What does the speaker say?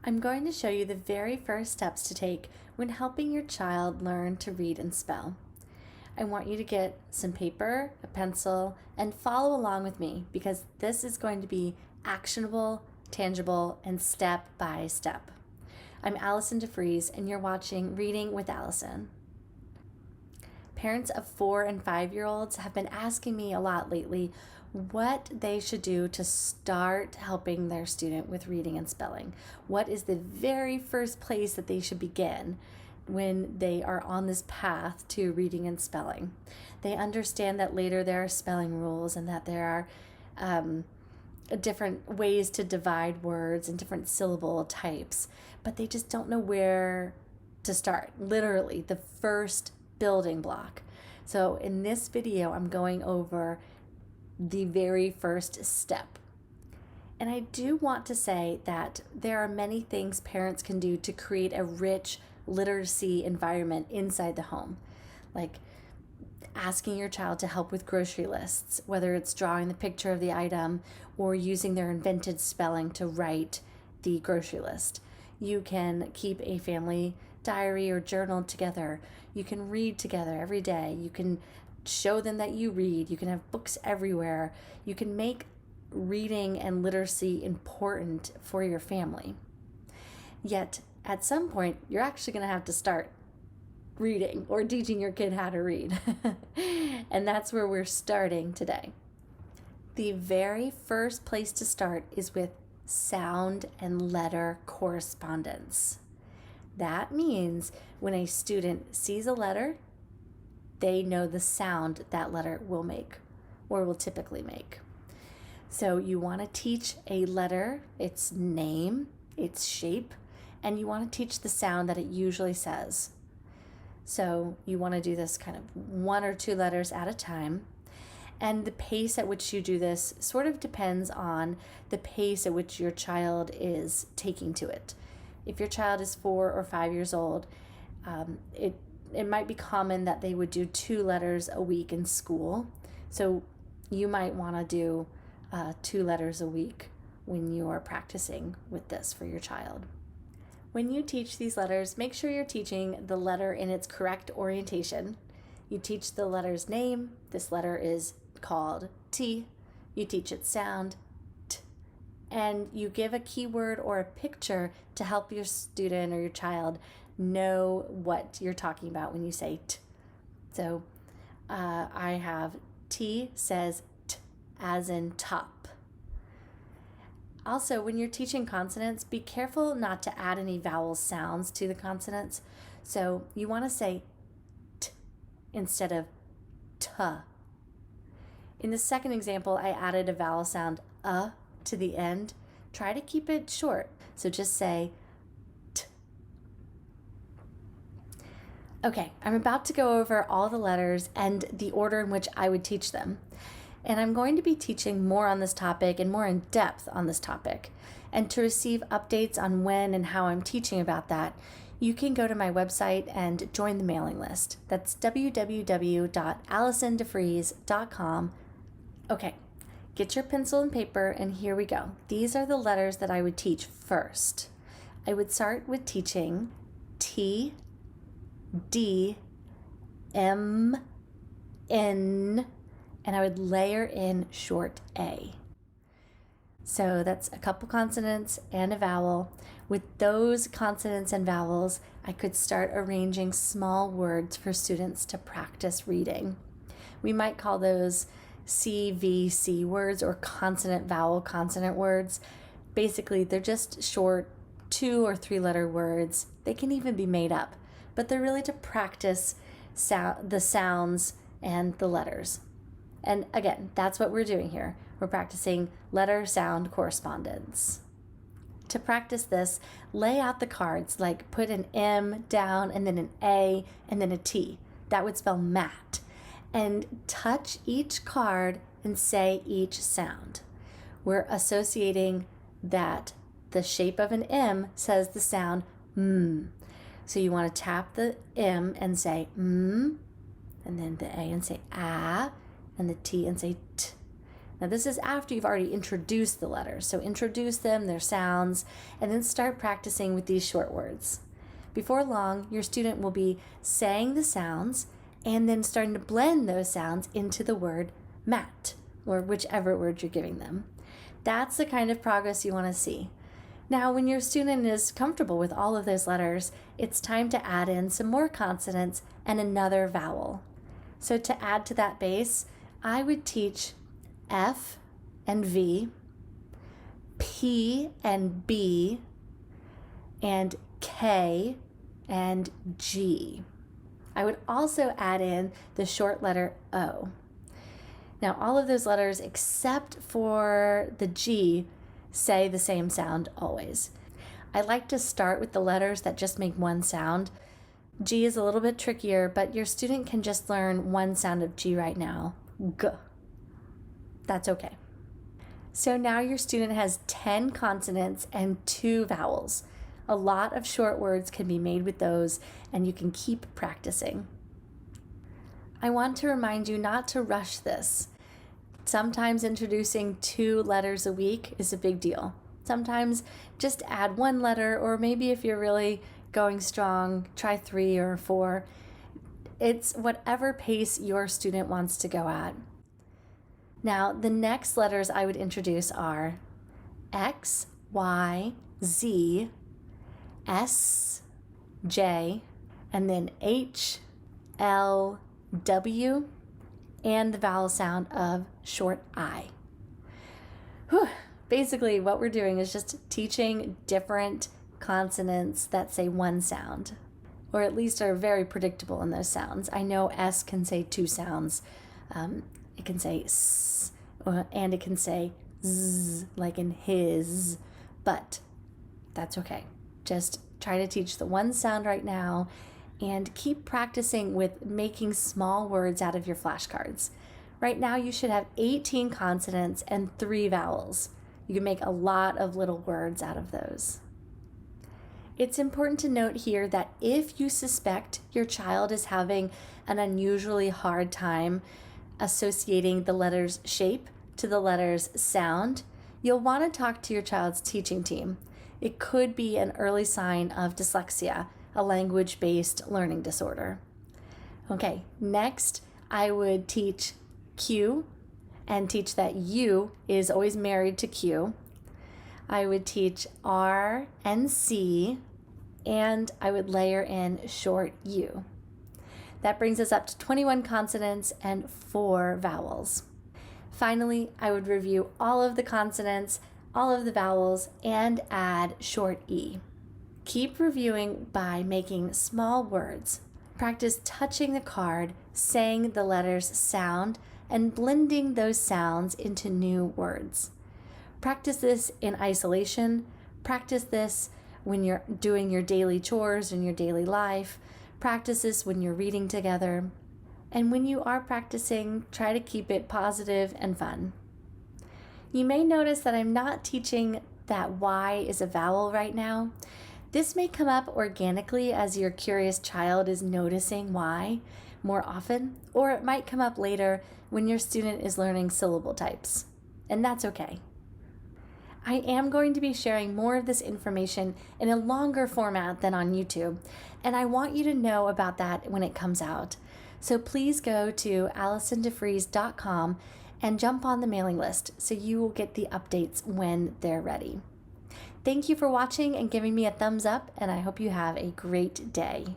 I'm going to show you the very first steps to take when helping your child learn to read and spell. I want you to get some paper, a pencil, and follow along with me because this is going to be actionable, tangible, and step by step. I'm Allison DeFrees, and you're watching Reading with Allison. Parents of 4 and 5-year-olds have been asking me a lot lately what they should do to start helping their student with reading and spelling. What is the very first place that they should begin when they are on this path to reading and spelling? They understand that later there are spelling rules and that there are different ways to divide words and different syllable types, but they just don't know where to start. Literally, the first building block. So in this video, I'm going over the very first step. And I do want to say that there are many things parents can do to create a rich literacy environment inside the home, like asking your child to help with grocery lists, whether it's drawing the picture of the item or using their invented spelling to write the grocery list. You can keep a family diary or journal together. You can read together every day. You can show them that you read. You can have books everywhere. You can make reading and literacy important for your family. Yet, at some point, you're actually going to have to start reading or teaching your kid how to read. And that's where we're starting today. The very first place to start is with sound and letter correspondence. That means when a student sees a letter, they know the sound that letter will make or will typically make. So you want to teach a letter, its name, its shape, and you want to teach the sound that it usually says. So you want to do this kind of 1 or 2 letters at a time. And the pace at which you do this sort of depends on the pace at which your child is taking to it. If your child is 4 or 5 years old, it might be common that they would do 2 letters a week in school. So you might want to do 2 letters a week when you are practicing with this for your child. When you teach these letters, make sure you're teaching the letter in its correct orientation. You teach the letter's name. This letter is called T. You teach its sound, T. And you give a keyword or a picture to help your student or your child know what you're talking about when you say T. So I have T says T as in top. Also, when you're teaching consonants, be careful not to add any vowel sounds to the consonants. So you want to say T instead of T. In the second example, I added a vowel sound to the end. Try to keep it short. So just say T. Okay, I'm about to go over all the letters and the order in which I would teach them. And I'm going to be teaching more on this topic and more in depth on this topic. And to receive updates on when and how I'm teaching about that, you can go to my website and join the mailing list. That's www.allisondefrees.com. Okay, get your pencil and paper, and here we go. These are the letters that I would teach first. I would start with teaching T, D, M, N, and I would layer in short A. So that's a couple consonants and a vowel. With those consonants and vowels, I could start arranging small words for students to practice reading. We might call those CVC words or consonant vowel consonant words. Basically, they're just short 2 or 3 letter words. They can even be made up, but they're really to practice the sounds and the letters. And again, that's what we're doing here. We're practicing letter-sound correspondence. To practice this, lay out the cards, like put an M down and then an A and then a T. That would spell mat. And touch each card and say each sound. We're associating that the shape of an M says the sound M. So you want to tap the M and say M, and then the A and say A, and the T and say T. Now this is after you've already introduced the letters. So introduce them, their sounds, and then start practicing with these short words. Before long, your student will be saying the sounds and then starting to blend those sounds into the word mat, or whichever word you're giving them. That's the kind of progress you want to see. Now, when your student is comfortable with all of those letters, it's time to add in some more consonants and another vowel. So to add to that base, I would teach F and V, P and B, and K and G. I would also add in the short letter O. Now, all of those letters except for the G say the same sound always. I like to start with the letters that just make one sound. G is a little bit trickier, but your student can just learn one sound of G right now. G. That's okay. So now your student has 10 consonants and 2 vowels. A lot of short words can be made with those, and you can keep practicing. I want to remind you not to rush this. Sometimes introducing 2 letters a week is a big deal. Sometimes just add 1 letter, or maybe if you're really going strong, try 3 or 4. It's whatever pace your student wants to go at. Now, the next letters I would introduce are X, Y, Z, S, J, and then H, L, W, and the vowel sound of short I. Whew. Basically, what we're doing is just teaching different consonants that say one sound, or at least are very predictable in those sounds. I know S can say 2 sounds. It can say S, and it can say Z, like in his, but that's okay. Just try to teach the one sound right now and keep practicing with making small words out of your flashcards. Right now you should have 18 consonants and 3 vowels. You can make a lot of little words out of those. It's important to note here that if you suspect your child is having an unusually hard time associating the letter's shape to the letter's sound, you'll want to talk to your child's teaching team. It could be an early sign of dyslexia, a language-based learning disorder. Okay, next I would teach Q and teach that U is always married to Q. I would teach R and C, and I would layer in short U. That brings us up to 21 consonants and 4 vowels. Finally, I would review all of the consonants, all of the vowels, and add short E. Keep reviewing by making small words. Practice touching the card, saying the letters sound, and blending those sounds into new words. Practice this in isolation. Practice this when you're doing your daily chores in your daily life. Practice this when you're reading together. And when you are practicing, try to keep it positive and fun. You may notice that I'm not teaching that Y is a vowel right now. This may come up organically as your curious child is noticing Y more often, or it might come up later when your student is learning syllable types, and that's okay. I am going to be sharing more of this information in a longer format than on YouTube, and I want you to know about that when it comes out. So please go to AllisonDeFrees.com and jump on the mailing list so you will get the updates when they're ready. Thank you for watching and giving me a thumbs up, and I hope you have a great day.